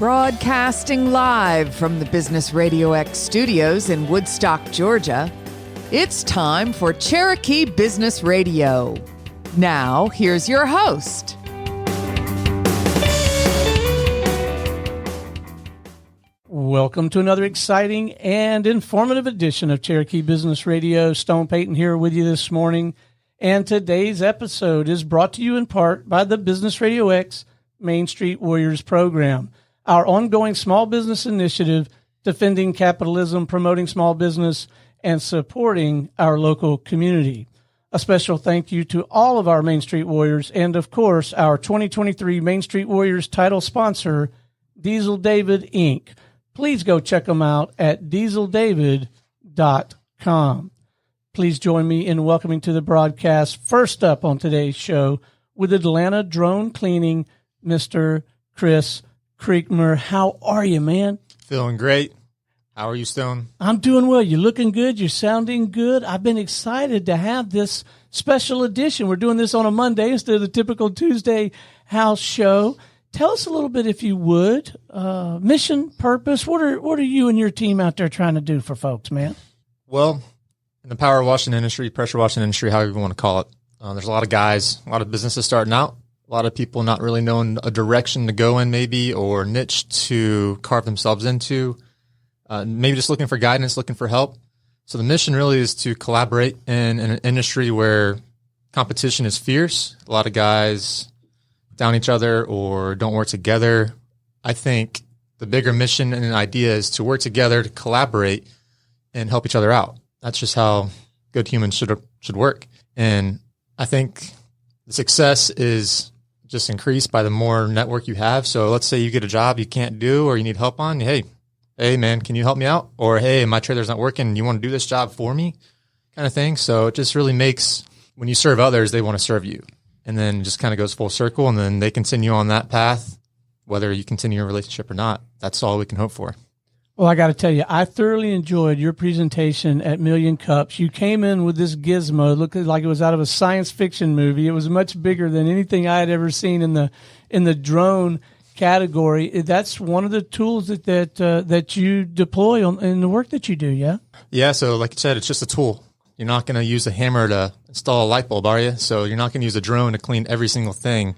Broadcasting live from the Business RadioX studios in Woodstock, Georgia, it's time for Cherokee Business Radio. Now, here's your host. Welcome to another exciting and informative edition of Cherokee Business Radio. Stone Payton here with you this morning. And today's episode is brought to you in part by the Business RadioX Main Street Warriors program, our ongoing small business initiative defending capitalism, promoting small business, and supporting our local community. A special thank you to all of our Main Street Warriors and, of course, our 2023 Main Street Warriors title sponsor, Diesel David, Inc. Please go check them out at dieseldavid.com. Please join me in welcoming to the broadcast, first up on today's show, with Atlanta Drone Cleaning, Mr. Chris Creekmur. How are you, man? Feeling great. How are you, Stone? I'm doing well. You're looking good. You're sounding good. I've been excited to have this special edition. We're doing this on a Monday instead of the typical Tuesday house show. Tell us a little bit, if you would, mission, purpose. What are you and your team out there trying to do for folks, man? Well, in the power washing industry, pressure washing industry, however you want to call it, there's a lot of guys, a lot of businesses starting out. A lot of people not really knowing a direction to go in maybe, or niche to carve themselves into, maybe just looking for guidance, looking for help. So the mission really is to collaborate in an industry where competition is fierce. A lot of guys down each other or don't work together. I think the bigger mission and idea is to work together, to collaborate, and help each other out. That's just how good humans should work. And I think the success is just increased by the more network you have. So let's say you get a job you can't do or you need help on. Hey man, can you help me out? Or, hey, my trailer's not working. You want to do this job for me? Kind of thing. So it just really makes, when you serve others, they want to serve you. And then it just kind of goes full circle, and then they continue on that path, whether you continue your relationship or not. That's all we can hope for. Well, I got to tell you, I thoroughly enjoyed your presentation at Million Cups. You came in with this gizmo. It looked like it was out of a science fiction movie. It was much bigger than anything I had ever seen in the drone category. That's one of the tools that you deploy in the work that you do, yeah? Yeah, so like you said, it's just a tool. You're not going to use a hammer to install a light bulb, are you? So you're not going to use a drone to clean every single thing.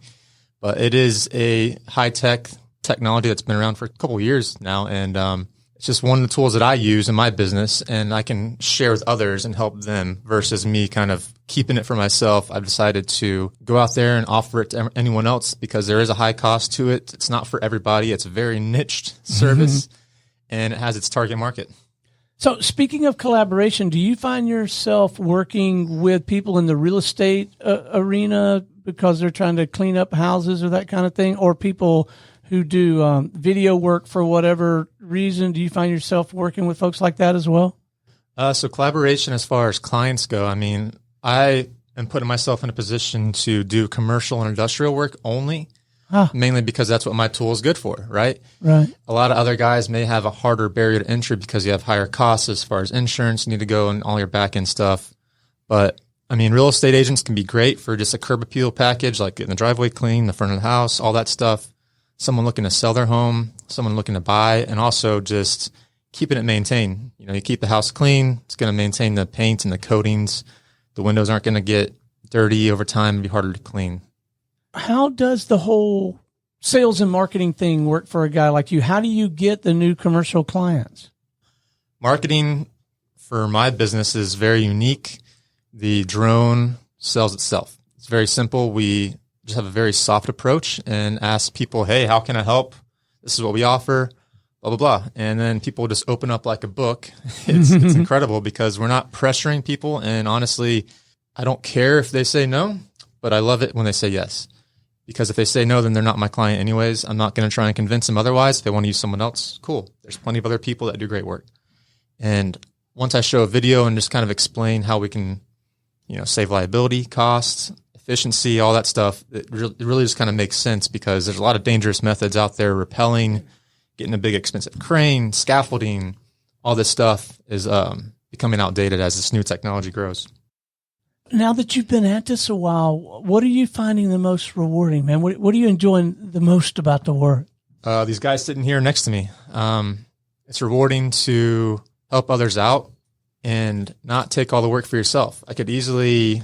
But it is a high-tech technology that's been around for a couple of years now, and it's just one of the tools that I use in my business, and I can share with others and help them versus me kind of keeping it for myself. I've decided to go out there and offer it to anyone else because there is a high cost to it. It's not for everybody. It's a very niched service, and it has its target market. So speaking of collaboration, do you find yourself working with people in the real estate arena because they're trying to clean up houses or that kind of thing, or people who do video work for whatever reason? Do you find yourself working with folks like that as well? So collaboration as far as clients go, I mean, I am putting myself in a position to do commercial and industrial work only, mainly because that's what my tool is good for, right? Right. A lot of other guys may have a harder barrier to entry because you have higher costs as far as insurance, you need to go and all your back-end stuff. But, I mean, real estate agents can be great for just a curb appeal package, like getting the driveway clean, the front of the house, all that stuff. Someone looking to sell their home, someone looking to buy, and also just keeping it maintained. You know, you keep the house clean, it's going to maintain the paint and the coatings. The windows aren't going to get dirty over time and be harder to clean. How does the whole sales and marketing thing work for a guy like you? How do you get the new commercial clients? Marketing for my business is very unique. The drone sells itself. It's very simple. We just have a very soft approach and ask people, hey, how can I help? This is what we offer, blah, blah, blah. And then people just open up like a book. It's incredible because we're not pressuring people. And honestly, I don't care if they say no, but I love it when they say yes. Because if they say no, then they're not my client anyways. I'm not going to try and convince them otherwise. If they want to use someone else, cool. There's plenty of other people that do great work. And once I show a video and just kind of explain how we can, save liability, costs, efficiency, all that stuff, it really just kind of makes sense because there's a lot of dangerous methods out there, rappelling, getting a big expensive crane, scaffolding, all this stuff is becoming outdated as this new technology grows. Now that you've been at this a while, what are you finding the most rewarding, man? What are you enjoying the most about the work? these guys sitting here next to me. It's rewarding to help others out and not take all the work for yourself. I could easily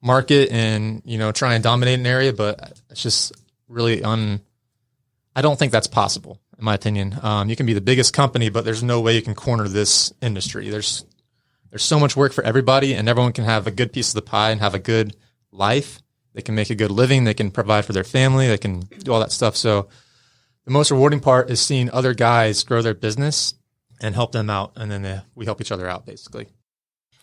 market and, try and dominate an area, but it's just really I don't think that's possible, in my opinion. You can be the biggest company, but there's no way you can corner this industry. There's so much work for everybody, and everyone can have a good piece of the pie and have a good life. They can make a good living. They can provide for their family. They can do all that stuff. So the most rewarding part is seeing other guys grow their business and help them out. And then we help each other out, basically.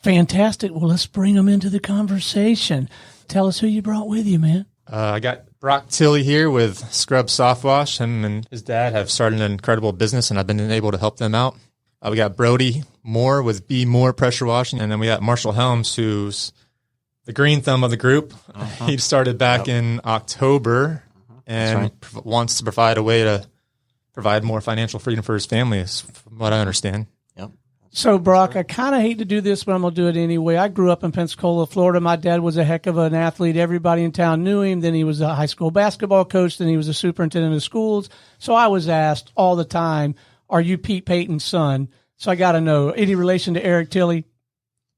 Fantastic. Well, let's bring them into the conversation. Tell us who you brought with you, man. I got Brock Tilley here with Scrub Soft Wash. Him and his dad have started an incredible business, and I've been able to help them out. We got Brody Moore with B Moore Pressure Washing. And then we got Marshall Helms, who's the green thumb of the group. He started back in October and wants to provide a way to provide more financial freedom for his family, from what I understand. So, Brock, I kind of hate to do this, but I'm going to do it anyway. I grew up in Pensacola, Florida. My dad was a heck of an athlete. Everybody in town knew him. Then he was a high school basketball coach. Then he was a superintendent of schools. So I was asked all the time, are you Pete Payton's son? So I got to know, any relation to Eric Tilley?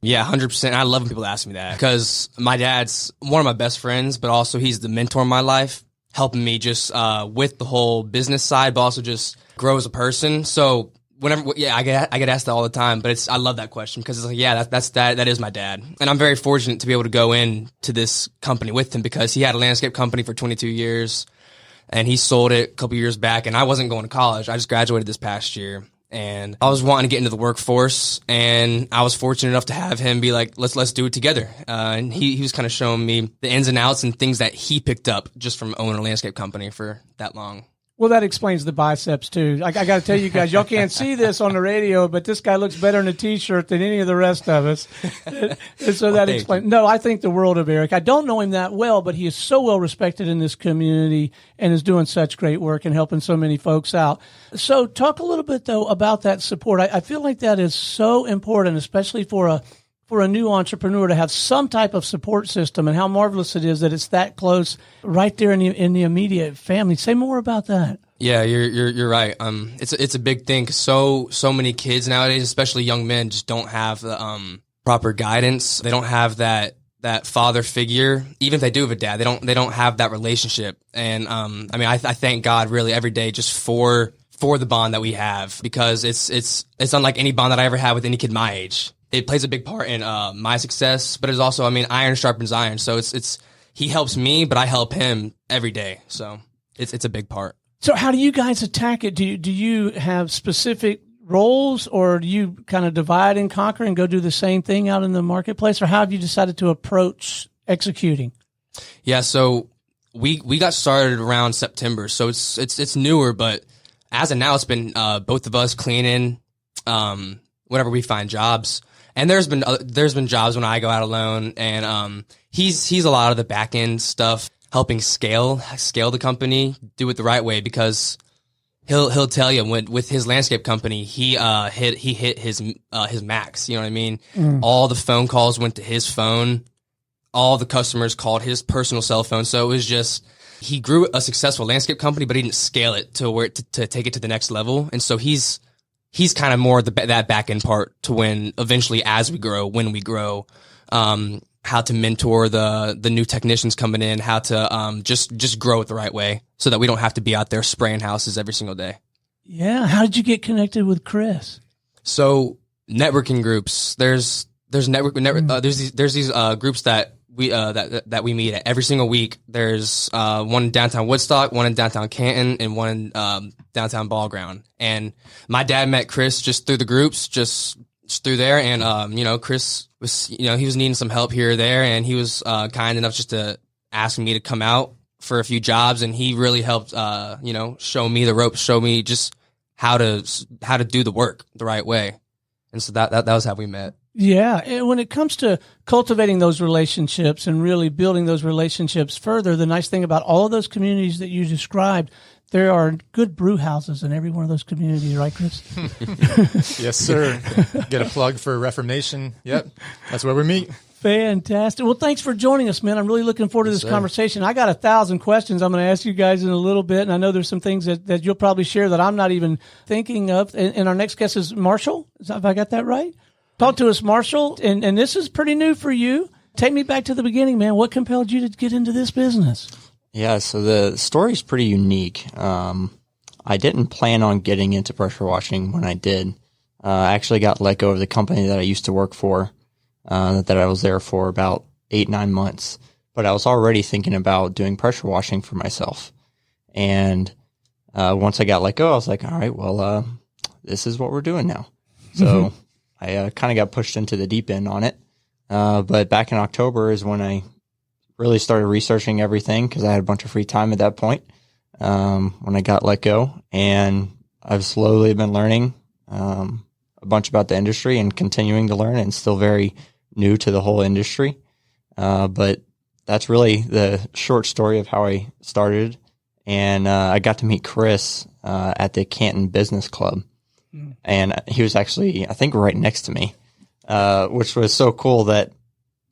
Yeah, 100%. I love when people ask me that because my dad's one of my best friends, but also he's the mentor in my life, helping me just with the whole business side, but also just grow as a person. So I get asked that all the time, but I love that question because it's like, yeah, that is my dad. And I'm very fortunate to be able to go into this company with him because he had a landscape company for 22 years and he sold it a couple years back, and I wasn't going to college. I just graduated this past year. And I was wanting to get into the workforce, and I was fortunate enough to have him be like, let's do it together. And he was kind of showing me the ins and outs and things that he picked up just from owning a landscape company for that long. Well, that explains the biceps, too. I got to tell you guys, y'all can't see this on the radio, but this guy looks better in a T-shirt than any of the rest of us. And so that explains. No, I think the world of Eric. I don't know him that well, but he is so well respected in this community and is doing such great work and helping so many folks out. So talk a little bit, though, about that support. I feel like that is so important, especially for a new entrepreneur to have some type of support system, and how marvelous it is that it's that close right there in the immediate family. Say more about that. Yeah, you're right. It's a big thing 'cause so many kids nowadays, especially young men, just don't have the proper guidance. They don't have that father figure. Even if they do have a dad, they don't have that relationship. And I thank God really every day just for the bond that we have, because it's unlike any bond that I ever had with any kid my age. It plays a big part in my success, but it's also, iron sharpens iron. So it's he helps me, but I help him every day. So it's a big part. So how do you guys attack it? Do you have specific roles, or do you kind of divide and conquer and go do the same thing out in the marketplace, or how have you decided to approach executing? Yeah, so we got started around September, so it's newer, but as of now, it's been both of us cleaning, whenever we find jobs. And there's been jobs when I go out alone, and he's a lot of the back end stuff, helping scale the company, do it the right way, because he'll tell you with his landscape company, he hit his max. You know what I mean? All the phone calls went to his phone. All the customers called his personal cell phone. So it was just, he grew a successful landscape company, but he didn't scale it to take it to the next level. And so he's kind of more that back end part to when eventually, when we grow, how to mentor the new technicians coming in, how to just grow it the right way so that we don't have to be out there spraying houses every single day. Yeah. How did you get connected with Chris? So networking groups, there's these groups that we meet at every single week. There's one in downtown Woodstock, one in downtown Canton, and one in downtown Ball Ground. And my dad met Chris just through the groups, just through there. And Chris was, he was needing some help here or there, and he was kind enough just to ask me to come out for a few jobs. And he really helped, show me the ropes, show me just how to do the work the right way. And so that was how we met. Yeah. And when it comes to cultivating those relationships and really building those relationships further, the nice thing about all of those communities that you described, there are good brew houses in every one of those communities, right, Chris? Yes, sir. Get a plug for Reformation. Yep. That's where we meet. Fantastic. Well, thanks for joining us, man. I'm really looking forward to this conversation. I got 1,000 questions I'm going to ask you guys in a little bit, and I know there's some things that you'll probably share that I'm not even thinking of. And our next guest is Marshall. Have I got that right? Talk to us, Marshall. And this is pretty new for you. Take me back to the beginning, man. What compelled you to get into this business? Yeah, so the story's pretty unique. I didn't plan on getting into pressure washing when I did. I actually got let go of the company that I used to work for, that I was there for about 8-9 months. But I was already thinking about doing pressure washing for myself. And once I got let go, I was like, all right, well, this is what we're doing now. So I kind of got pushed into the deep end on it. But back in October is when I really started researching everything because I had a bunch of free time at that point when I got let go. And I've slowly been learning a bunch about the industry and continuing to learn, and still very new to the whole industry. But that's really the short story of how I started. And I got to meet Chris at the Canton Business Club. And he was actually, I think, right next to me, which was so cool that,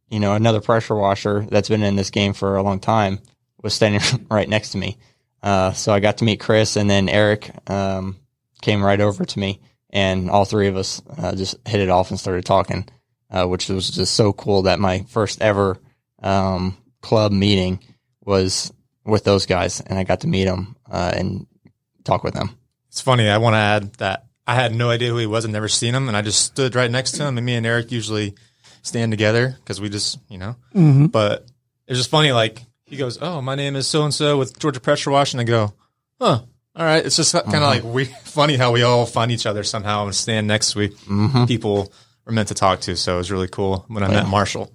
you know, another pressure washer that's been in this game for a long time was standing right next to me. So I got to meet Chris, and then Eric came right over to me, and all three of us just hit it off and started talking, which was just so cool that my first ever club meeting was with those guys, and I got to meet them and talk with them. It's funny. I want to add that I had no idea who he was and never seen him, and I just stood right next to him, and me and Eric usually stand together because we just, you know, but it's just funny. Like, he goes, "Oh, my name is so-and-so with Georgia Pressure Wash." And I go, "Huh, all right." It's just kind of like funny how we all find each other somehow and stand next to people we're meant to talk to. So it was really cool when I met Marshall.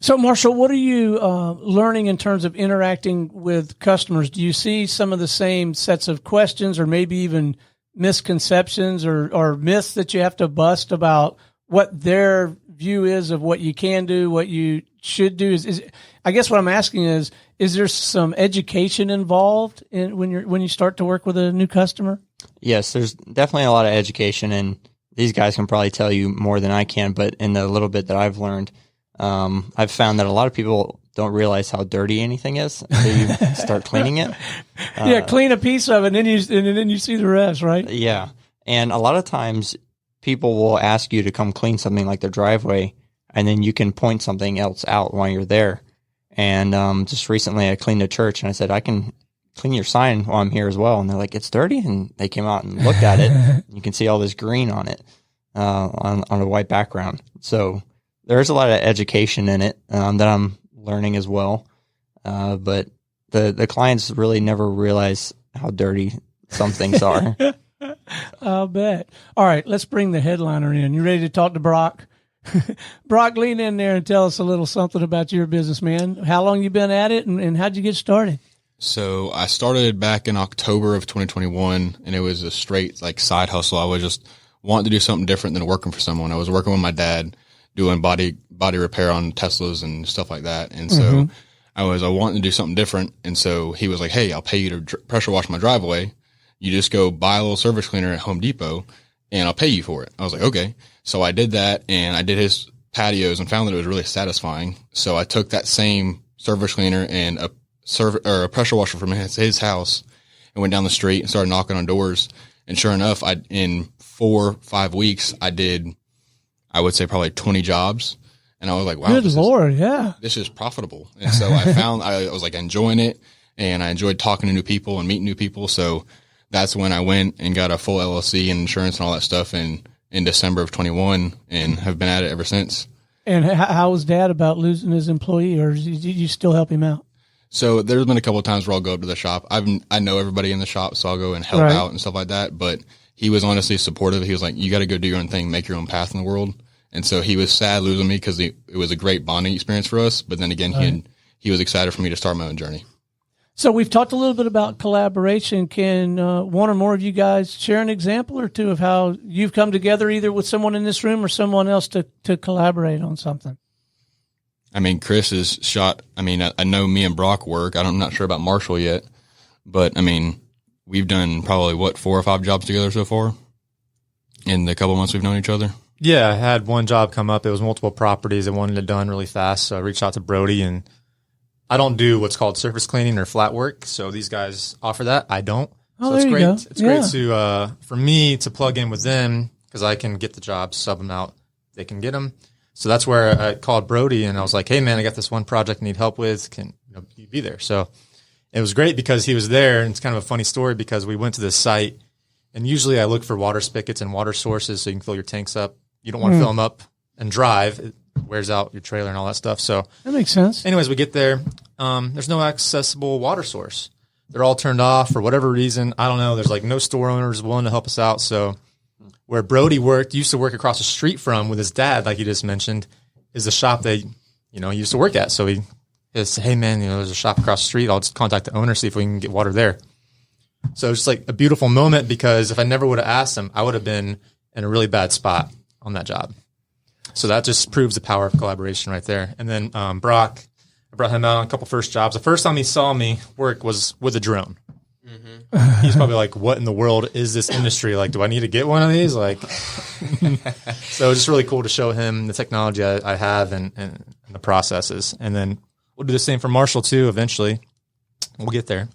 So, Marshall, what are you learning in terms of interacting with customers? Do you see some of the same sets of questions, or maybe even misconceptions or myths that you have to bust about what their view is of what you can do, what you should do? Is I guess what I'm asking is there some education involved in when you start to work with a new customer? Yes, there's definitely a lot of education, and these guys can probably tell you more than I can, but in the little bit that I've learned, I've found that a lot of people don't realize how dirty anything is until you start cleaning it. Clean a piece of it, and then you see the rest, right? Yeah. And a lot of times people will ask you to come clean something like their driveway, and then you can point something else out while you're there. And just recently I cleaned a church, and I said, I can clean your sign while I'm here as well. And they're like, it's dirty. And they came out and looked at it. You can see all this green on it, on a white background. So there's a lot of education in it that I'm learning as well. But the clients really never realize how dirty some things are. I'll bet. All right, let's bring the headliner in. You ready to talk to Brock? Brock, lean in there and tell us a little something about your business, man. How long you been at it, and how'd you get started? So I started back in October of 2021, and it was a straight like side hustle. I was just wanting to do something different than working for someone. I was working with my dad doing body repair on Teslas and stuff like that. And so I wanting to do something different. And so he was like, "Hey, I'll pay you to pressure wash my driveway. You just go buy a little service cleaner at Home Depot, and I'll pay you for it." I was like, okay. So I did that, and I did his patios and found that it was really satisfying. So I took that same service cleaner and a pressure washer from his house and went down the street and started knocking on doors. And sure enough, in 4 or 5 weeks, I did, I would say probably 20 jobs. And I was like, wow, good Lord, yeah, this is profitable. And so I was like enjoying it, and I enjoyed talking to new people and meeting new people. So that's when I went and got a full LLC and insurance and all that stuff in December of 21, and have been at it ever since. And how was Dad about losing his employee, or did you still help him out? So there's been a couple of times where I'll go up to the shop. I know everybody in the shop, so I'll go and help out and stuff like that. But he was honestly supportive. He was like, "You got to go do your own thing, make your own path in the world." And so he was sad losing me because it was a great bonding experience for us. But then again, he was excited for me to start my own journey. So we've talked a little bit about collaboration. Can one or more of you guys share an example or two of how you've come together either with someone in this room or someone else to collaborate on something? I mean, Chris is shot. I mean, I know me and Brock work. I'm not sure about Marshall yet, but I mean, we've done probably 4 or 5 jobs together so far in the couple months we've known each other. Yeah, I had one job come up. It was multiple properties. I wanted it done really fast, so I reached out to Brody, and I don't do what's called surface cleaning or flat work. So these guys offer that. I don't. Oh, so it's there you great. go. It's great to for me to plug in with them because I can get the jobs, sub them out. They can get them. So that's where I called Brody, and I was like, "Hey, man, I got this one project I need help with. Can you be there?" So it was great because he was there, and it's kind of a funny story because we went to this site, and usually I look for water spigots and water sources so you can fill your tanks up. You don't want to fill them up and drive. It wears out your trailer and all that stuff. So that makes sense. Anyways, we get there. There's no accessible water source. They're all turned off for whatever reason. I don't know. There's like no store owners willing to help us out. So where Brody used to work across the street from with his dad, like you just mentioned, is a shop that, he used to work at. So he said, "Hey man, there's a shop across the street. I'll just contact the owner, see if we can get water there." So it's just like a beautiful moment because if I never would have asked him, I would have been in a really bad spot on that job. So that just proves the power of collaboration right there. And then Brock, I brought him out on a couple first jobs. The first time he saw me work was with a drone. Mm-hmm. He's probably like, "What in the world is this industry? Like, do I need to get one of these?" Like, so it's just really cool to show him the technology I have and the processes. And then we'll do the same for Marshall too. Eventually we'll get there.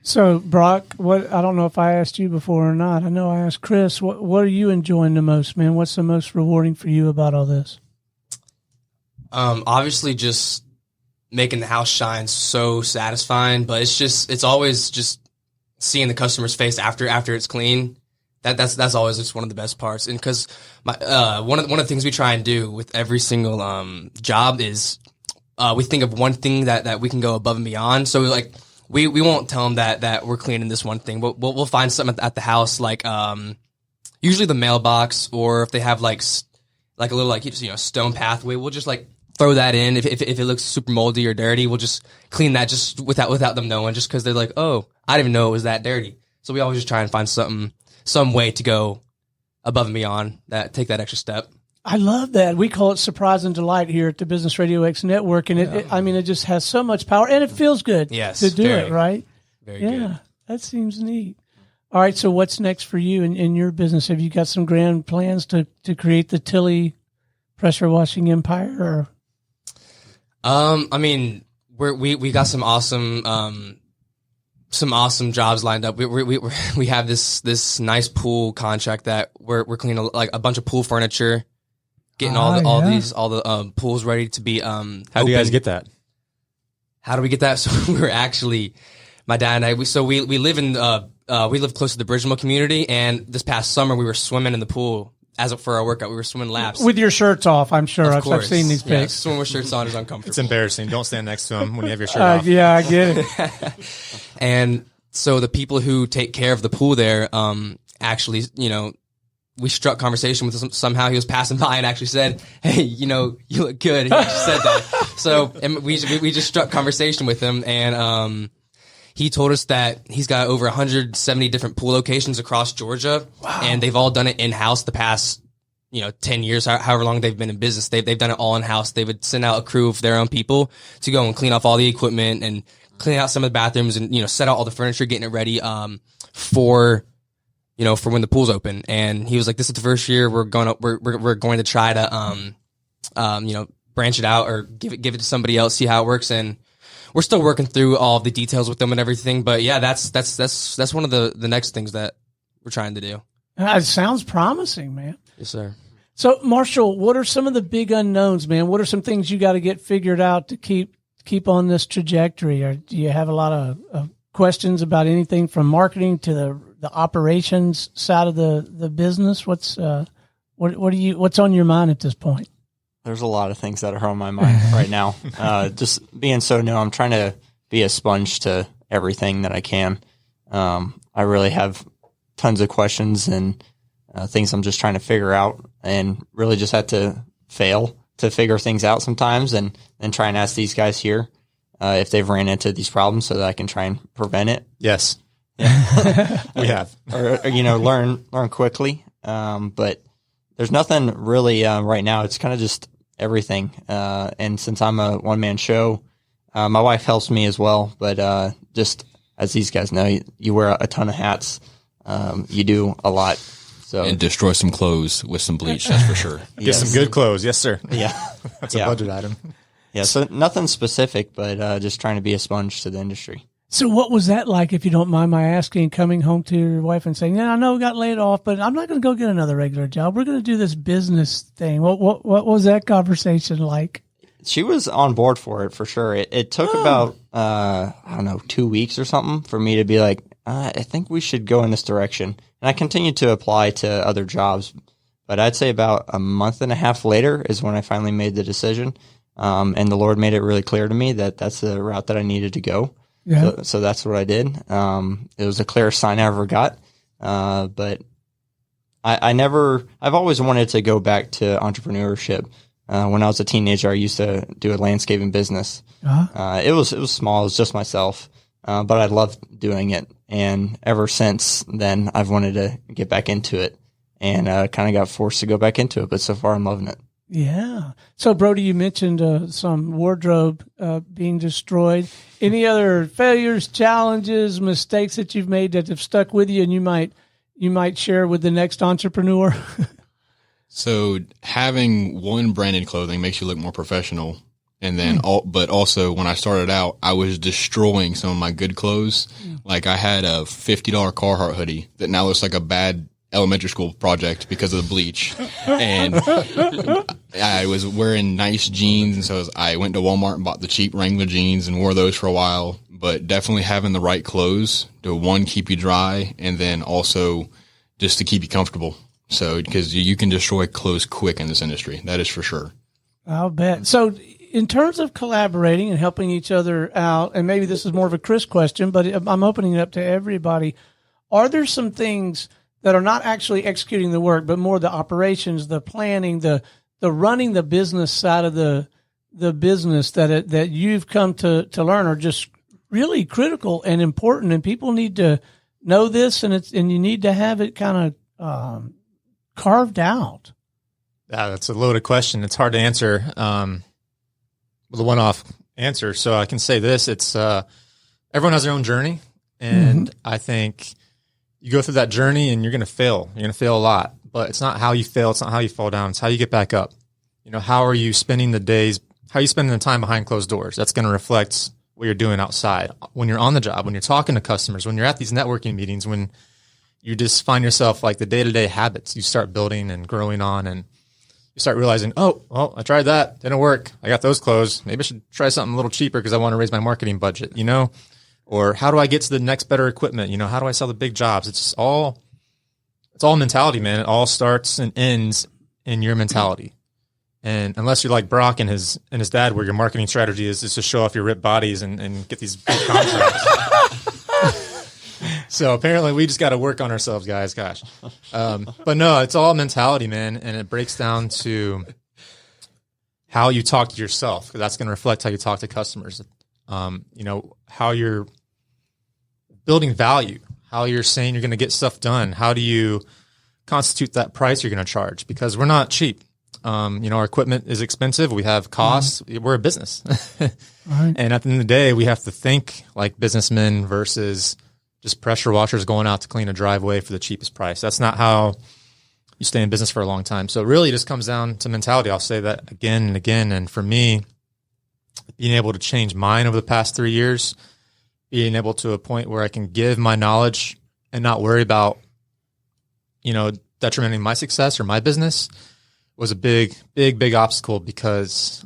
So, Brock, I don't know if I asked you before or not. I know I asked Chris. What are you enjoying the most, man? What's the most rewarding for you about all this? Obviously, just making the house shine so satisfying. But it's always just seeing the customer's face after it's clean. That's always just one of the best parts. And because one of the things we try and do with every single job is we think of one thing that we can go above and beyond. So like. We won't tell them that we're cleaning this one thing. We'll find something at the house, like usually the mailbox, or if they have like a little stone pathway, we'll just like throw that in. If it looks super moldy or dirty, we'll just clean that just without them knowing, just because they're like, "Oh, I didn't even know it was that dirty." So we always just try and find some way to go above and beyond that, take that extra step. I love that. We call it surprise and delight here at the Business RadioX Network, and it just has so much power, and it feels good to do it, right? Very good. That seems neat. All right, so what's next for you in your business? Have you got some grand plans to create the Tilley pressure washing empire? Or? I mean, we got some awesome jobs lined up. We have this nice pool contract that we're cleaning like a bunch of pool furniture. Getting all the pools ready to be How do you guys get that? How do we get that? So we're actually, my dad and I, we live close to the Bridgeville community, and this past summer we were swimming in the pool for our workout. We were swimming laps with your shirts off. I'm sure I've seen these pics. Yeah, swimming with shirts on is uncomfortable. It's embarrassing. Don't stand next to him when you have your shirt off. Yeah, I get it. And so the people who take care of the pool there, actually, we struck conversation with him somehow. He was passing by and actually said, "Hey, you look good." He actually said that. So and we just struck conversation with him, and he told us that he's got over 170 different pool locations across Georgia, and they've all done it in-house the past 10 years, however long they've been in business. They've done it all in-house. They would send out a crew of their own people to go and clean off all the equipment and clean out some of the bathrooms and set out all the furniture, getting it ready for when the pool's open. And he was like, "This is the first year we're going to try to branch it out or give it to somebody else, see how it works." And we're still working through all the details with them and everything. But yeah, that's one of the next things that we're trying to do. It sounds promising, man. Yes, sir. So, Marshall, what are some of the big unknowns, man? What are some things you got to get figured out to keep on this trajectory? Or do you have a lot of questions about anything from marketing to the operations side of the business? What's on your mind at this point? There's a lot of things that are on my mind right now. Just being so new, I'm trying to be a sponge to everything that I can. I really have tons of questions and things I'm just trying to figure out, and really just have to fail to figure things out sometimes, and then try and ask these guys here if they've ran into these problems so that I can try and prevent it. Yes. Yeah. We have. or learn quickly. But there's nothing really right now. It's kind of just everything. And since I'm a one-man show, my wife helps me as well. But just as these guys know, you wear a ton of hats. You do a lot. So And destroy some clothes with some bleach, that's for sure. Get some good clothes. Yes, sir. Yeah. That's a budget item. Yeah. So nothing specific, but just trying to be a sponge to the industry. So what was that like, if you don't mind my asking, coming home to your wife and saying, yeah, I know we got laid off, but I'm not going to go get another regular job. We're going to do this business thing. What was that conversation like? She was on board for it for sure. It took about, 2 weeks or something for me to be like, I think we should go in this direction. And I continued to apply to other jobs, but I'd say about a month and a half later is when I finally made the decision. And the Lord made it really clear to me that that's the route that I needed to go. Yeah. So that's what I did. It was the clearest sign I ever got. But I've always wanted to go back to entrepreneurship. When I was a teenager, I used to do a landscaping business. It was small. It was just myself. But I loved doing it. And ever since then, I've wanted to get back into it, and kind of got forced to go back into it. But so far, I'm loving it. Yeah. So, Brody, you mentioned some wardrobe being destroyed. Any other failures, challenges, mistakes that you've made that have stuck with you, and you might share with the next entrepreneur? So having one branded clothing makes you look more professional. And then, but also when I started out, I was destroying some of my good clothes. Like I had a $50 Carhartt hoodie that now looks like a bad elementary school project because of the bleach. And I was wearing nice jeans. And so I went to Walmart and bought the cheap Wrangler jeans and wore those for a while. But definitely having the right clothes to, one, keep you dry, and then also just to keep you comfortable. So, because you can destroy clothes quick in this industry. That is for sure. I'll bet. So in terms of collaborating and helping each other out, and maybe this is more of a Chris question, but I'm opening it up to everybody. Are there some things that are not actually executing the work, but more the operations, the planning, the running the business side of the business that you've come to learn are just really critical and important, and people need to know this, and you need to have it kind of carved out? Yeah, that's a loaded question. It's hard to answer with a one-off answer. So I can say this: it's everyone has their own journey, and I think you go through that journey, and you're going to fail. You're going to fail a lot, but it's not how you fail. It's not how you fall down. It's how you get back up. You know, how are you spending the days? How are you spending the time behind closed doors? That's going to reflect what you're doing outside when you're on the job, when you're talking to customers, when you're at these networking meetings, when you just find yourself like the day-to-day habits you start building and growing on, and you start realizing, oh, well, I tried that. Didn't work. I got those clothes. Maybe I should try something a little cheaper because I want to raise my marketing budget, you know? Or how do I get to the next better equipment? You know, how do I sell the big jobs? It's all mentality, man. It all starts and ends in your mentality. And unless you're like Brock and his dad, where your marketing strategy is to show off your ripped bodies and get these big contracts. So apparently we just got to work on ourselves, guys. Gosh. But no, it's all mentality, man. And it breaks down to how you talk to yourself, because that's going to reflect how you talk to customers. You know, how you're building value, how you're saying you're going to get stuff done. How do you constitute that price you're going to charge? Because we're not cheap. You know, our equipment is expensive. We have costs. We're a business. Right. And at the end of the day, we have to think like businessmen versus just pressure washers going out to clean a driveway for the cheapest price. That's not how you stay in business for a long time. So it really just comes down to mentality. I'll say that again and again. And for me, being able to change mine over the past 3 years, being able to a point where I can give my knowledge and not worry about, you know, detrimenting my success or my business was a big obstacle, because,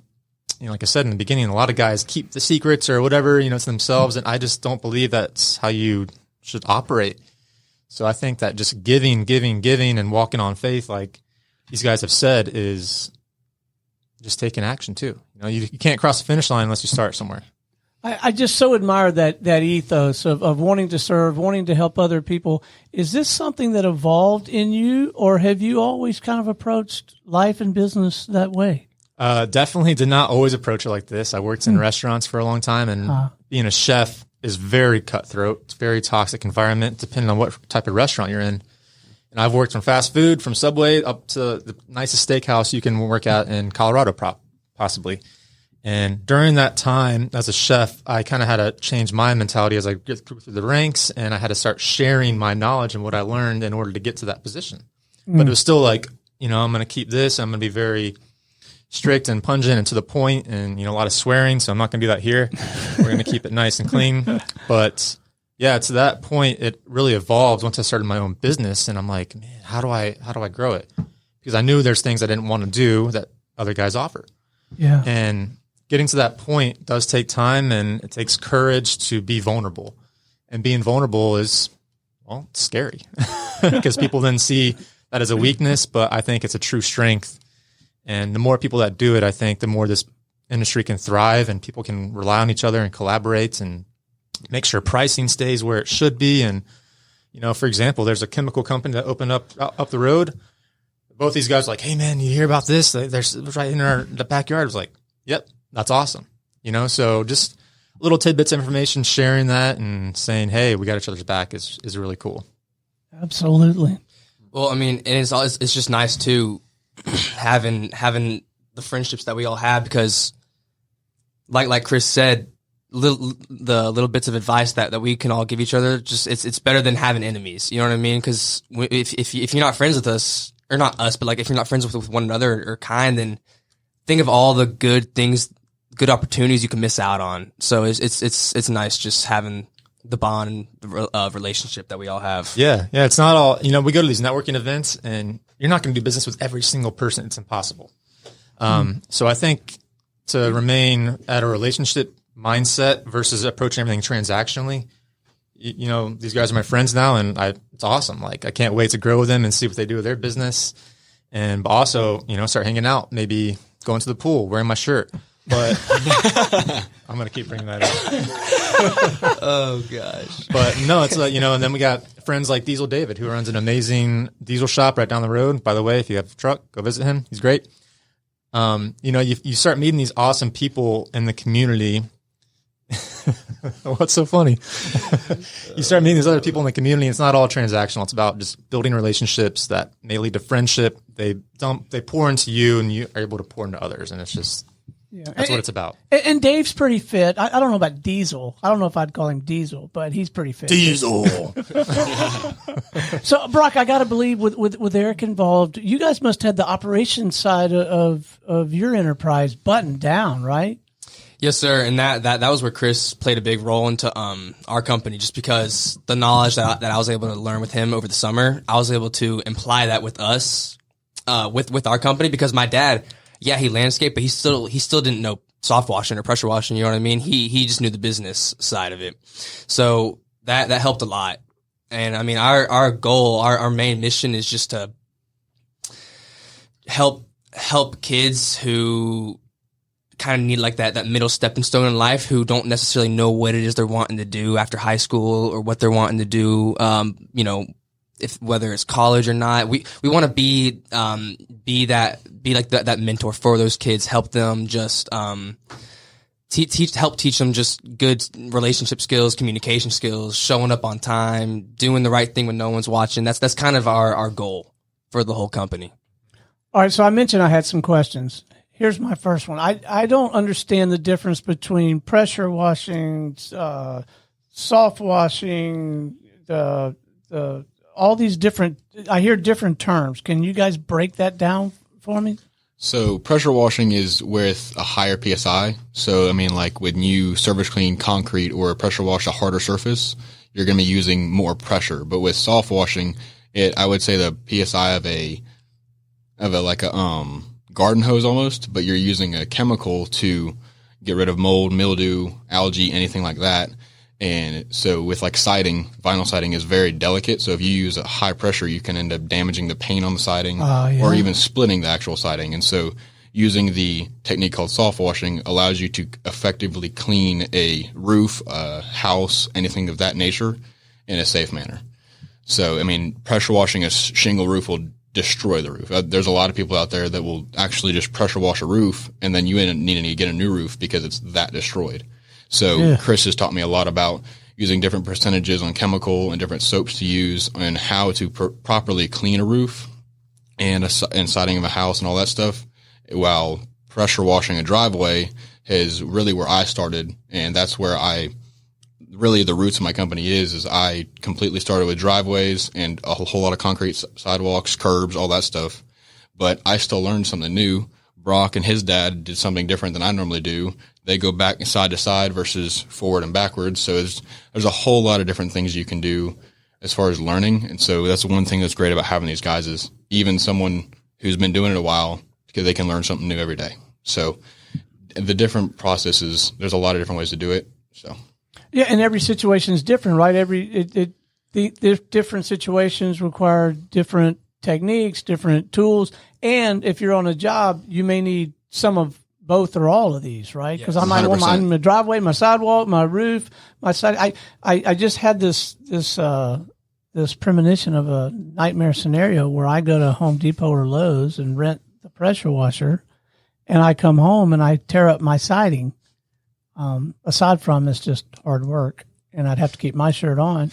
you know, like I said in the beginning, a lot of guys keep the secrets or whatever, you know, to themselves. And I just don't believe that's how you should operate. So I think that just giving and walking on faith, like these guys have said, is just taking action too. You know, you can't cross the finish line unless you start somewhere. I just so admire that ethos of wanting to serve, wanting to help other people. Is this something that evolved in you, or have you always kind of approached life and business that way? Definitely did not always approach it like this. I worked in restaurants for a long time, and being a chef is very cutthroat. It's a very toxic environment, depending on what type of restaurant you're in. And I've worked from fast food, from Subway, up to the nicest steakhouse you can work at in Colorado, possibly. And during that time as a chef, I kind of had to change my mentality as I get through the ranks, and I had to start sharing my knowledge and what I learned in order to get to that position. but it was still like, I'm going to keep this. I'm going to be very strict and pungent and to the point, and a lot of swearing. So I'm not going to do that here. We're going to keep it nice and clean. But yeah, to that point, it really evolved once I started my own business, and I'm like, man, how do I grow it? Because I knew there's things I didn't want to do that other guys offer. Yeah. And getting to that point does take time, and it takes courage to be vulnerable. And being vulnerable is, well, it's scary because people then see that as a weakness, but I think it's a true strength. And the more people that do it, I think the more this industry can thrive and people can rely on each other and collaborate and make sure pricing stays where it should be. And, for example, there's a chemical company that opened up the road. Both these guys were like, hey, man, you hear about this? They're right in the backyard. I was like, yep, that's awesome. So just little tidbits of information, sharing that and saying, hey, we got each other's back is really cool. Absolutely. Well, I mean, and it's just nice too, having the friendships that we all have, because like Chris said, the little bits of advice that we can all give each other, just it's better than having enemies. You know what I mean? Because if you're not friends with us, or not us, but like if you're not friends with one another or kind, then think of all the good things, good opportunities you can miss out on. So it's nice just having the bond and the relationship that we all have. Yeah. It's not all, we go to these networking events and you're not going to do business with every single person. It's impossible. So I think to remain at a relationship mindset versus approaching everything transactionally, these guys are my friends now, and it's awesome. Like, I can't wait to grow with them and see what they do with their business. And also, start hanging out, maybe going to the pool, wearing my shirt. But I'm going to keep bringing that up. Oh, gosh. But no, it's like, and then we got friends like Diesel David, who runs an amazing diesel shop right down the road. By the way, if you have a truck, go visit him. He's great. You start meeting these awesome people in the community. What's so funny? You start meeting these other people in the community. It's not all transactional. It's about just building relationships that may lead to friendship. They pour into you, and you are able to pour into others. And it's just, that's what it's about. And Dave's pretty fit. I don't know about Diesel. I don't know if I'd call him Diesel, but he's pretty fit. Diesel. So, Brock, I got to believe with Eric involved, you guys must have the operations side of your enterprise buttoned down, right? Yes, sir. And that was where Chris played a big role into our company, just because the knowledge that I was able to learn with him over the summer, I was able to imply that with us, with our company, because my dad, he landscaped, but he still didn't know soft washing or pressure washing. You know what I mean? He just knew the business side of it. So that helped a lot. And I mean, our goal, our main mission is just to help kids who kind of need like that middle stepping stone in life, who don't necessarily know what it is they're wanting to do after high school or what they're wanting to do. Whether it's college or not, we want to be like that mentor for those kids, help them just, help teach them just good relationship skills, communication skills, showing up on time, doing the right thing when no one's watching. That's kind of our goal for the whole company. All right. So I mentioned I had some questions. Here's my first one. I don't understand the difference between pressure washing, soft washing, all these different, I hear different terms. Can you guys break that down for me? So pressure washing is with a higher PSI. So, I mean, like when you surface clean concrete or pressure wash a harder surface, you're going to be using more pressure. But with soft washing, I would say the PSI of a garden hose almost, but you're using a chemical to get rid of mold, mildew, algae, anything like that. And so with like siding, vinyl siding is very delicate. So if you use a high pressure, you can end up damaging the paint on the siding or even splitting the actual siding. And so using the technique called soft washing allows you to effectively clean a roof, a house, anything of that nature in a safe manner. So, I mean, pressure washing a shingle roof will destroy the roof. There's a lot of people out there that will actually just pressure wash a roof, and then you end up needing to get a new roof because it's that destroyed. So Chris has taught me a lot about using different percentages on chemical and different soaps to use and how to properly clean a roof and siding of a house and all that stuff, while pressure washing a driveway is really where I started. And that's where really the roots of my company is I completely started with driveways and a whole lot of concrete sidewalks, curbs, all that stuff. But I still learned something new. Brock and his dad did something different than I normally do. They go back side to side versus forward and backwards. So there's a whole lot of different things you can do as far as learning. And so that's one thing that's great about having these guys is even someone who's been doing it a while, because they can learn something new every day. So the different processes, there's a lot of different ways to do it. So yeah, and every situation is different, right? The different situations require different techniques, different tools, and if you're on a job, you may need some of both or all of these, right? Because I might want my driveway, my sidewalk, my roof, my side. I just had this premonition of a nightmare scenario where I go to Home Depot or Lowe's and rent the pressure washer, and I come home and I tear up my siding. Aside from it's just hard work, and I'd have to keep my shirt on.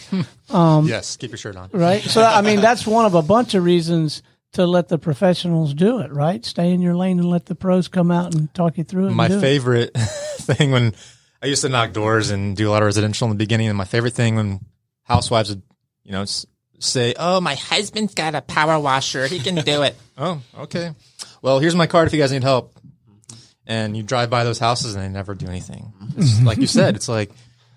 Yes, keep your shirt on. Right. So, I mean, that's one of a bunch of reasons to let the professionals do it, right? Stay in your lane and let the pros come out and talk you through it. My favorite thing when I used to knock doors and do a lot of residential in the beginning, and my favorite thing when housewives would, say, "Oh, my husband's got a power washer. He can do it." Oh, okay. Well, here's my card if you guys need help. And you drive by those houses and they never do anything. It's like you said, it's like,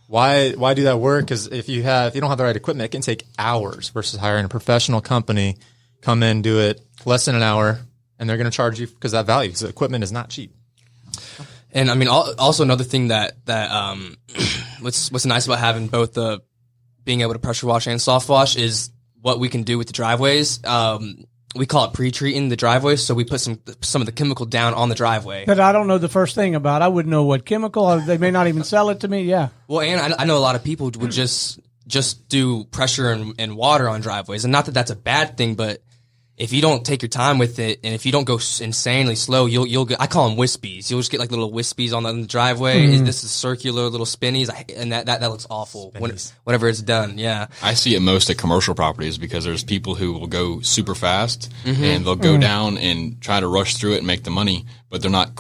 why do that work? Because if you don't have the right equipment, it can take hours versus hiring a professional company, come in, do it less than an hour, and they're going to charge you because that value, because the equipment is not cheap. And I mean, also another thing that what's nice about having both the being able to pressure wash and soft wash is what we can do with the driveways. We call it pre-treating the driveway, so we put some of the chemical down on the driveway. That I don't know the first thing about. I wouldn't know what chemical. They may not even sell it to me. Yeah. Well, and I know a lot of people would just do pressure and water on driveways, and not that that's a bad thing, but if you don't take your time with it, and if you don't go insanely slow, you'll get, I call them wispies. You'll just get like little wispies on the driveway. Mm-hmm. This is circular little spinnies, and that looks awful whenever it's done. Yeah, I see it most at commercial properties because there's people who will go super fast and they'll go down and try to rush through it and make the money, but they're not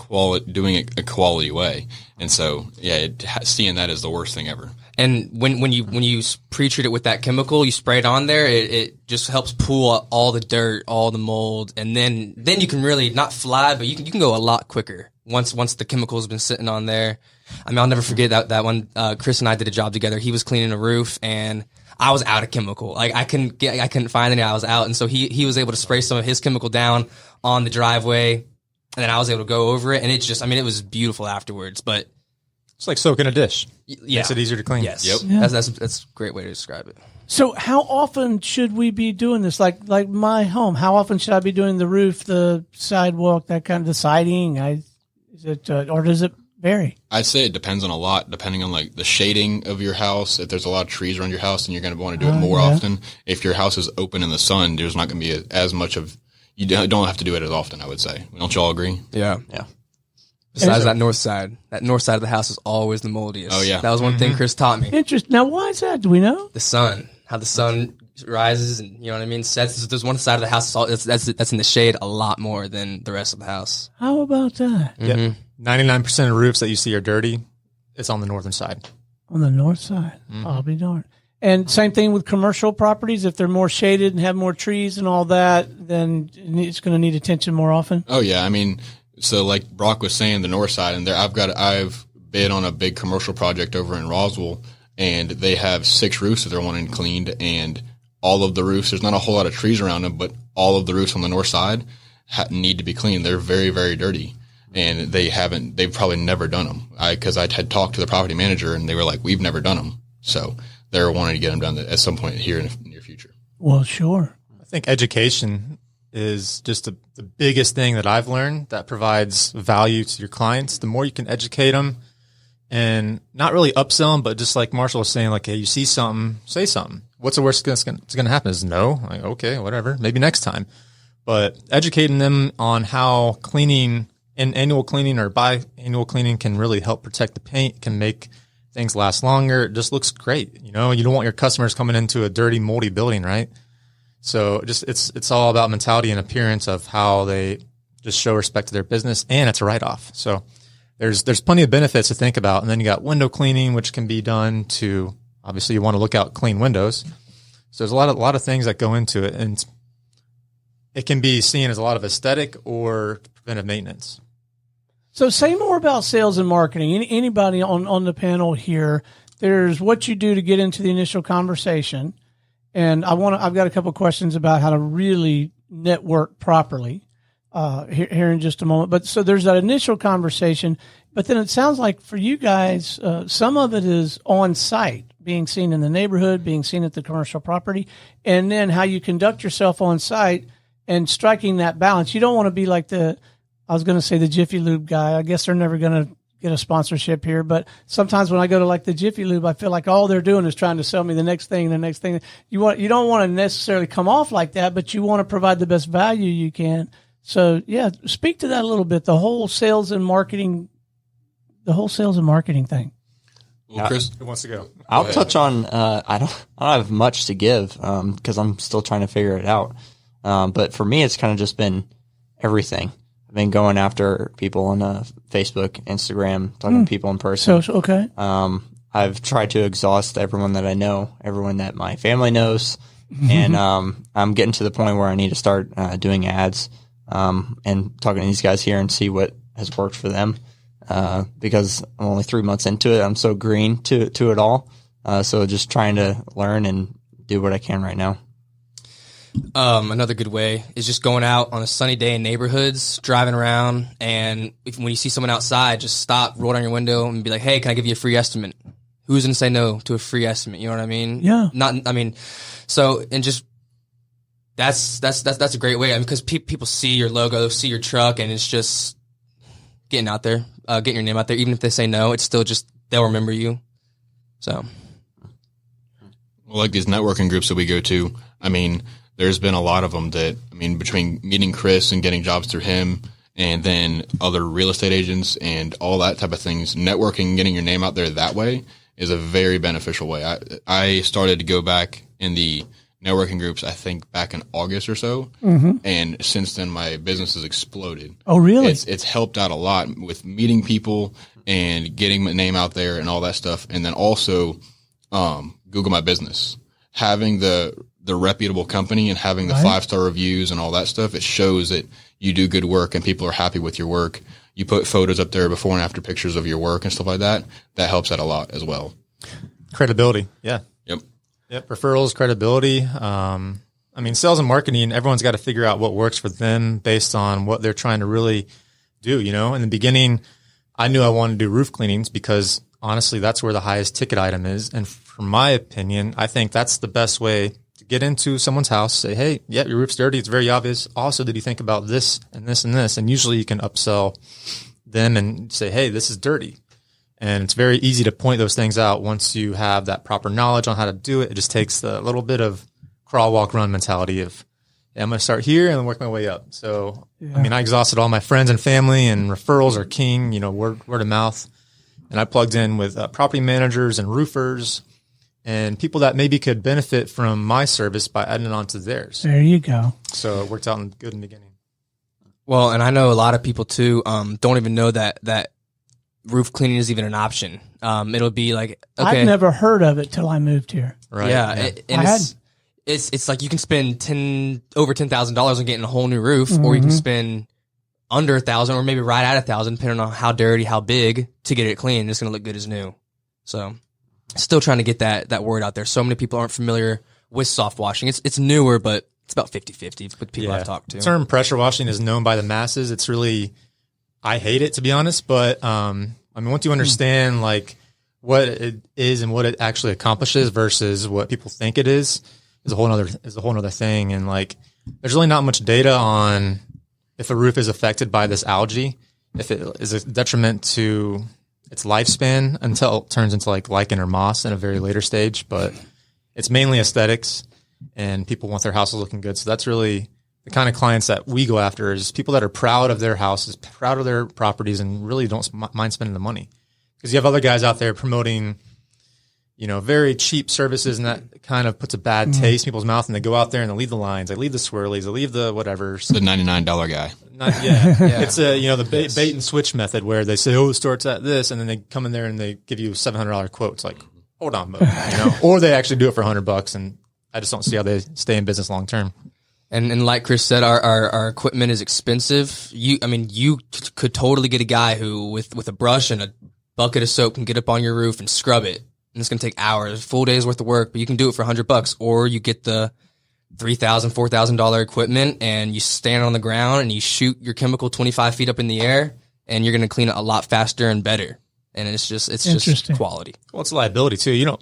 doing it a quality way. And so, yeah, seeing that is the worst thing ever. And when you pre-treat it with that chemical, you spray it on there, it just helps pull all the dirt, all the mold, and then you can really not fly, but you can go a lot quicker once the chemical's been sitting on there. I mean, I'll never forget that one. Chris and I did a job together. He was cleaning a roof, and I was out of chemical. Like I couldn't find any. I was out, and so he was able to spray some of his chemical down on the driveway, and then I was able to go over it, and it was beautiful afterwards, but. It's like soaking a dish. Yeah. Makes it easier to clean. Yes. Yep. Yeah. That's a great way to describe it. So how often should we be doing this? Like my home, how often should I be doing the roof, the sidewalk, that kind of the siding? Or does it vary? I'd say it depends on a lot, depending on like the shading of your house. If there's a lot of trees around your house, then you're going to want to do it more often. If your house is open in the sun, there's not going to be as much of, you don't have to do it as often, I would say. Don't you all agree? Yeah. Besides that north side of the house is always the moldiest. Oh, yeah. That was one thing Chris taught me. Interesting. Now, why is that? Do we know? The sun. How the sun rises and, you know what I mean, sets. There's one side of the house that's in the shade a lot more than the rest of the house. How about that? Yep. 99% of roofs that you see are dirty. It's on the northern side. On the north side. I'll be darned. And same thing with commercial properties. If they're more shaded and have more trees and all that, then it's going to need attention more often. Oh, yeah. I mean, so like Brock was saying, the north side, and there I've bid on a big commercial project over in Roswell, and they have 6 roofs that they're wanting cleaned, and all of the roofs, there's not a whole lot of trees around them, but all of the roofs on the north side need to be cleaned. They're very, very dirty, and they've probably never done them. Because I had talked to the property manager, and they were like, we've never done them. So they're wanting to get them done at some point here in the near future. Well, sure. I think education is just the biggest thing that I've learned that provides value to your clients. The more you can educate them and not really upsell them, but just like Marshall was saying, like, hey, you see something, say something. What's the worst that's going to happen is no. Like, okay, whatever, maybe next time. But educating them on how cleaning and annual cleaning or biannual cleaning can really help protect the paint, can make things last longer. It just looks great. You know, you don't want your customers coming into a dirty, moldy building, right? So just it's all about mentality and appearance of how they just show respect to their business, and it's a write-off. So there's plenty of benefits to think about. And then you got window cleaning, which can be done to, obviously you want to look out clean windows. So there's a lot of things that go into it, and it can be seen as a lot of aesthetic or preventive maintenance. So say more about sales and marketing. Anybody on the panel here, there's what you do to get into the initial conversation. And I've got a couple of questions about how to really network properly here in just a moment. But so there's that initial conversation, but then it sounds like for you guys, some of it is on site, being seen in the neighborhood, being seen at the commercial property, and then how you conduct yourself on site and striking that balance. You don't want to be like I was going to say the Jiffy Lube guy. I guess they're never going to get a sponsorship here, but sometimes when I go to like the Jiffy Lube, I feel like all they're doing is trying to sell me the next thing. You don't want to necessarily come off like that, but you want to provide the best value you can. So yeah, speak to that a little bit. The whole sales and marketing thing. Well, Chris, Who wants to go? I'll touch on. I don't have much to give because I'm still trying to figure it out. But for me, it's kind of just been everything. I've been going after people on Facebook, Instagram, talking to people in person. So okay. I've tried to exhaust everyone that I know, everyone that my family knows, and I'm getting to the point where I need to start doing ads and talking to these guys here and see what has worked for them. Because I'm only 3 months into it, I'm so green to it all. So just trying to learn and do what I can right now. Another good way is just going out on a sunny day in neighborhoods, driving around, and when you see someone outside, just stop, roll down your window, and be like, "Hey, can I give you a free estimate?" Who's going to say no to a free estimate? You know what I mean? Yeah. So and just that's a great way. Because people see your logo, see your truck, and it's just getting out there, getting your name out there. Even if they say no, it's still just they'll remember you. So, well, like these networking groups that we go to, there's been a lot of them that, between meeting Chris and getting jobs through him and then other real estate agents and all that type of things, networking, getting your name out there that way is a very beneficial way. I started to go back in the networking groups, I think back in August or so. Mm-hmm. And since then my business has exploded. Oh, really? It's helped out a lot with meeting people and getting my name out there and all that stuff. And then also, Google My Business, having the reputable company and having the 5-star reviews and all that stuff, it shows that you do good work and people are happy with your work. You put photos up there, before and after pictures of your work and stuff like that. That helps out a lot as well. Credibility. Yeah. Yep. Referrals, credibility. Sales and marketing, everyone's got to figure out what works for them based on what they're trying to really do. In the beginning, I knew I wanted to do roof cleanings because honestly, that's where the highest ticket item is. And from my opinion, I think that's the best way to get into someone's house, say, hey, yeah, your roof's dirty. It's very obvious. Also, did you think about this and this and this? And usually you can upsell them and say, hey, this is dirty. And it's very easy to point those things out once you have that proper knowledge on how to do it. It just takes the little bit of crawl, walk, run mentality of, I'm going to start here and then work my way up. So, I exhausted all my friends and family, and referrals are king, word of mouth. And I plugged in with property managers and roofers and people that maybe could benefit from my service by adding it on to theirs. There you go. So it worked out good in the beginning. Well, and I know a lot of people too don't even know that roof cleaning is even an option. It'll be like, okay, I've never heard of it till I moved here. Right. Yeah. It's like you can spend over $10,000 on getting a whole new roof, or you can spend under $1,000 or maybe right at $1,000, depending on how dirty, how big, to get it clean. It's going to look good as new. So still trying to get that word out there. So many people aren't familiar with soft washing. It's newer, but it's about 50-50 with people I've talked to. The term pressure washing is known by the masses. It's really, I hate it, to be honest, but once you understand like what it is and what it actually accomplishes versus what people think it is a whole nother thing. And like, there's really not much data on if a roof is affected by this algae, if it is a detriment to its lifespan until it turns into like lichen or moss in a very later stage. But it's mainly aesthetics, and people want their houses looking good. So that's really the kind of clients that we go after, is people that are proud of their houses, proud of their properties, and really don't mind spending the money. Because you have other guys out there promoting, very cheap services, and that kind of puts a bad taste in people's mouth, and they go out there and they leave the lines, they leave the swirlies, they leave the whatever. The $99 guy. Not yet. Yeah. It's the bait and switch method where they say, it starts at this, and then they come in there and they give you $700 quotes. Like, hold on, Mo, or they actually do it for $100, and I just don't see how they stay in business long term. And like Chris said, our equipment is expensive. You could totally get a guy who with a brush and a bucket of soap can get up on your roof and scrub it. And it's going to take hours, full day's worth of work, but you can do it for $100. Or you get the $3,000, $4,000 equipment and you stand on the ground and you shoot your chemical 25 feet up in the air, and you're going to clean it a lot faster and better. And it's just quality. Well, it's liability too. You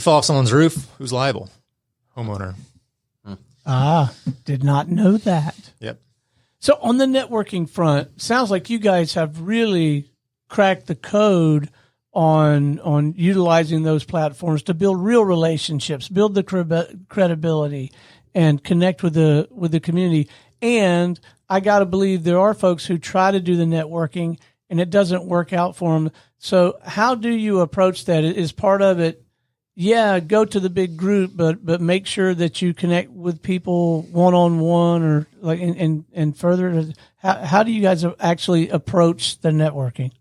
fall off someone's roof, who's liable? Homeowner. Did not know that. Yep. So on the networking front, sounds like you guys have really cracked the code on utilizing those platforms to build real relationships, build the credibility, and connect with the community. And I got to believe there are folks who try to do the networking and it doesn't work out for them. So how do you approach that? Is part of it, go to the big group, but make sure that you connect with people one-on-one or like and further. How do you guys actually approach the networking?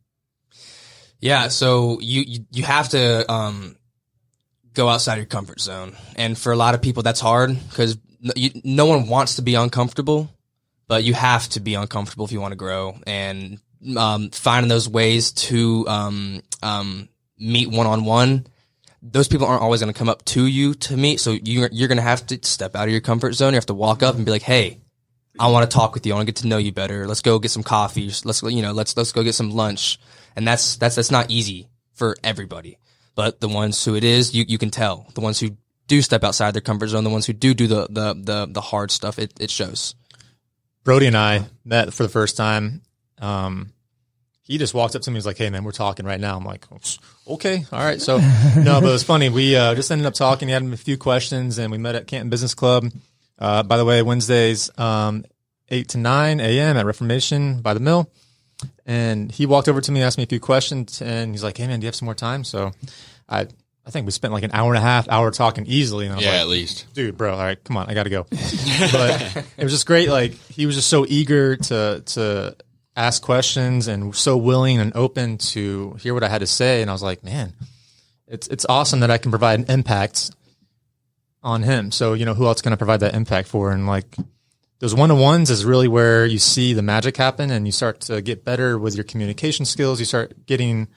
Yeah, so you have to go outside your comfort zone, and for a lot of people that's hard because no one wants to be uncomfortable, but you have to be uncomfortable if you want to grow. And finding those ways to meet one-on-one. Those people aren't always going to come up to you to meet, so you're going to have to step out of your comfort zone. You have to walk up and be like, "Hey, I want to talk with you. I want to get to know you better. Let's go get some coffee. Let's go get some lunch." And that's not easy for everybody. But the ones who it is, you can tell. The ones who do step outside their comfort zone, the ones who do the hard stuff, it shows. Brody and I met for the first time. He just walked up to me and was like, "Hey, man, we're talking right now." I'm like, "Okay, all right." So, no, but it was funny. We just ended up talking. He had a few questions, and we met at Canton Business Club. By the way, Wednesdays, 8 to 9 a.m. at Reformation by the Mill. And he walked over to me, asked me a few questions, and he's like, "Hey, man, do you have some more time?" So I think we spent like an hour and a half talking easily. And I was like, at least. Dude, bro, all right, come on, I got to go. But it was just great. Like, he was just so eager to ask questions and so willing and open to hear what I had to say. And I was like, man, it's awesome that I can provide an impact on him. So, who else can I provide that impact for? And like, those one-on-ones is really where you see the magic happen, and you start to get better with your communication skills. You start getting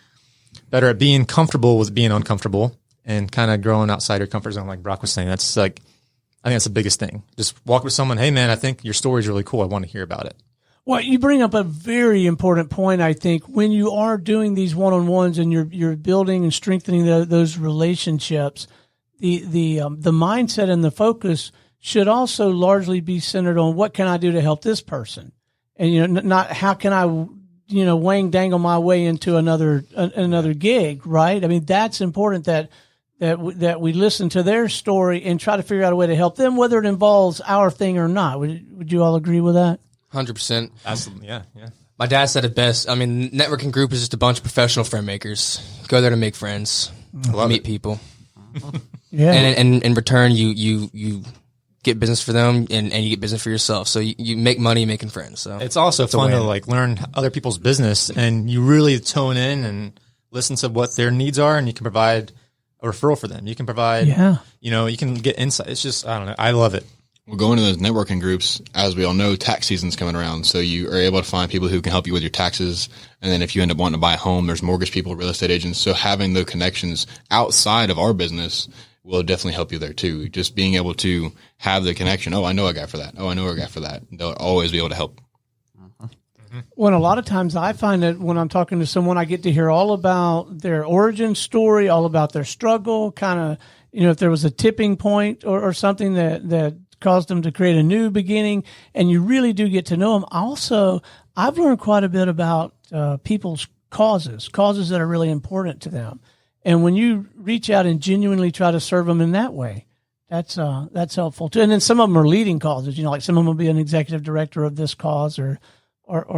better at being comfortable with being uncomfortable and kind of growing outside your comfort zone. Like Brock was saying, that's like, I think that's the biggest thing. Just walk with someone. "Hey, man, I think your story is really cool. I want to hear about it." Well, you bring up a very important point, I think, when you are doing these one-on-ones and you're building and strengthening those relationships, the mindset and the focus should also largely be centered on what can I do to help this person, and not how can I wang dangle my way into another gig, right? I mean, that's important that we listen to their story and try to figure out a way to help them, whether it involves our thing or not. Would you all agree with that? 100%. Absolutely, yeah. My dad said it best. I mean, networking group is just a bunch of professional friend makers. Go there to make friends, meet people. Yeah. And in return, you get business for them and you get business for yourself. So you make money making friends. So it's also fun to like learn other people's business, and you really tone in and listen to what their needs are, and you can provide a referral for them. You can provide, you can get insight. It's just, I don't know. I love it. Well, going to those networking groups, as we all know, tax season's coming around. So you are able to find people who can help you with your taxes. And then if you end up wanting to buy a home, there's mortgage people, real estate agents. So having the connections outside of our business will definitely help you there too. Just being able to have the connection. Oh, I know a guy for that. Oh, I know a guy for that. They'll always be able to help. Well, a lot of times I find that when I'm talking to someone, I get to hear all about their origin story, all about their struggle, kind of, if there was a tipping point or something that caused them to create a new beginning, and you really do get to know them. Also, I've learned quite a bit about people's causes that are really important to them. And when you reach out and genuinely try to serve them in that way, that's helpful too. And then some of them are leading causes, like some of them will be an executive director of this cause or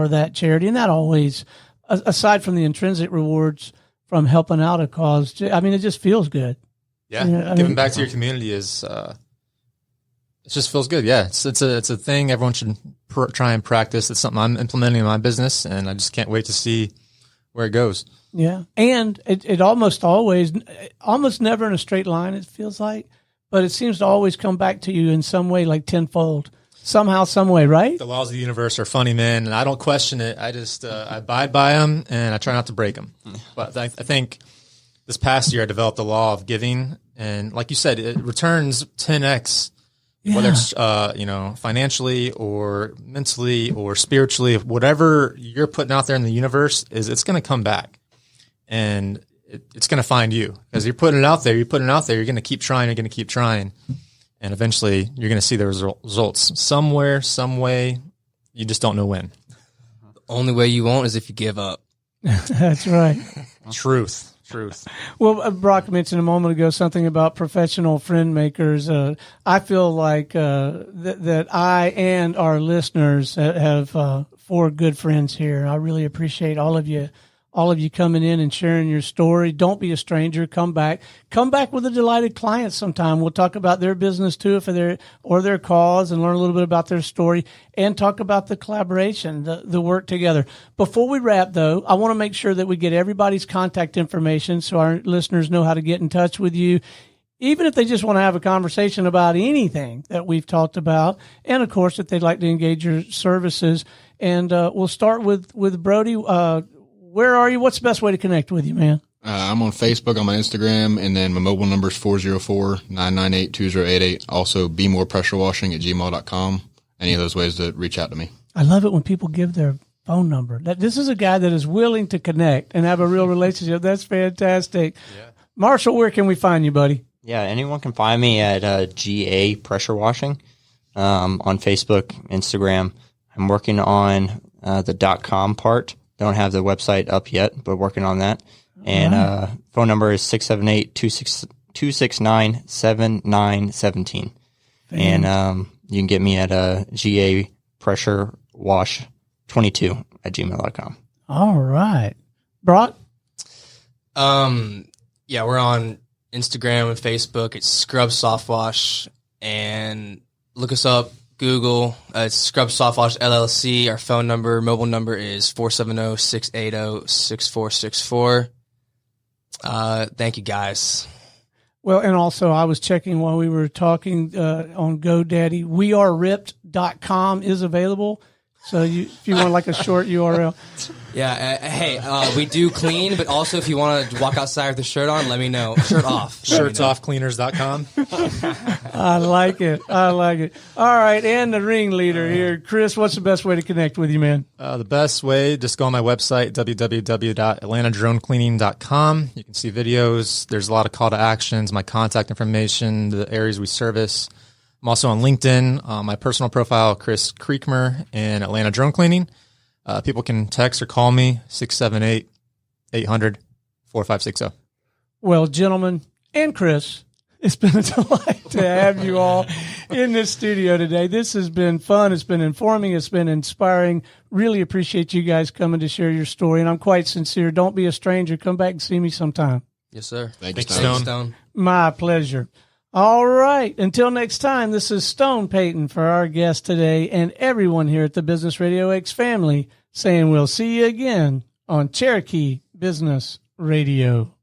that charity. And that always, aside from the intrinsic rewards from helping out a cause, I mean, it just feels good. Yeah. Giving back to your community is, It just feels good. Yeah, it's a thing everyone should try and practice. It's something I'm implementing in my business, and I just can't wait to see where it goes. Yeah, and it almost never in a straight line, it feels like, but it seems to always come back to you in some way, like tenfold, somehow, some way, right? The laws of the universe are funny, man, and I don't question it. I just I abide by them, and I try not to break them. But I think this past year I developed a law of giving, and like you said, it returns 10x. Yeah. Whether it's, financially or mentally or spiritually, whatever you're putting out there in the universe it's going to come back, and it's going to find you because you're putting it out there. You're going to keep trying. You're going to keep trying. And eventually you're going to see the results somewhere, some way. You just don't know when. The only way you won't is if you give up. That's right. Truth. Well, Brock mentioned a moment ago something about professional friend makers. I feel like that I and our listeners have 4 good friends here. I really appreciate all of you coming in and sharing your story. Don't be a stranger. Come back with a delighted client sometime. We'll talk about their business too, or their cause, and learn a little bit about their story and talk about the collaboration, the work together. Before we wrap though, I want to make sure that we get everybody's contact information so our listeners know how to get in touch with you, even if they just want to have a conversation about anything that we've talked about. And of course, if they'd like to engage your services. And we'll start with Brody. Where are you? What's the best way to connect with you, man? I'm on Facebook. I'm on Instagram. And then my mobile number is 404-998-2088. Also, bemorepressurewashing@gmail.com. Any of those ways to reach out to me. I love it when people give their phone number. This is a guy that is willing to connect and have a real relationship. That's fantastic. Yeah. Marshall, where can we find you, buddy? Yeah, anyone can find me at GA Pressure Washing on Facebook, Instagram. I'm working on the .com part. Don't have the website up yet, but working on that. And phone number is 678-269-7917. And you can get me at GA Pressure Wash 22@gmail.com. All right. Brock? Yeah, we're on Instagram and Facebook. It's Scrub Soft Wash, and look us up. Google, it's Scrub Soft Wash LLC. Our phone number, mobile number is 470-680-6464. Thank you, guys. Well, and also I was checking while we were talking on GoDaddy. WeAreRipped.com is available. So if you want like a short URL. Yeah. Hey, we do clean, but also if you want to walk outside with the shirt on, let me know. Shirt off. Shirtsoffcleaners.com. I like it. All right. And the ringleader here. Chris, what's the best way to connect with you, man? The best way, just go on my website, www.atlantadronecleaning.com. You can see videos. There's a lot of call to actions, my contact information, the areas we service. I'm also on LinkedIn, my personal profile, Chris Creekmur, and Atlanta Drone Cleaning. People can text or call me, 678-800-4560. Well, gentlemen, and Chris, it's been a delight to have you all in this studio today. This has been fun. It's been informing. It's been inspiring. Really appreciate you guys coming to share your story, and I'm quite sincere. Don't be a stranger. Come back and see me sometime. Yes, sir. Thank you, Stone. My pleasure. All right. Until next time, this is Stone Payton for our guest today and everyone here at the Business RadioX family saying we'll see you again on Cherokee Business Radio.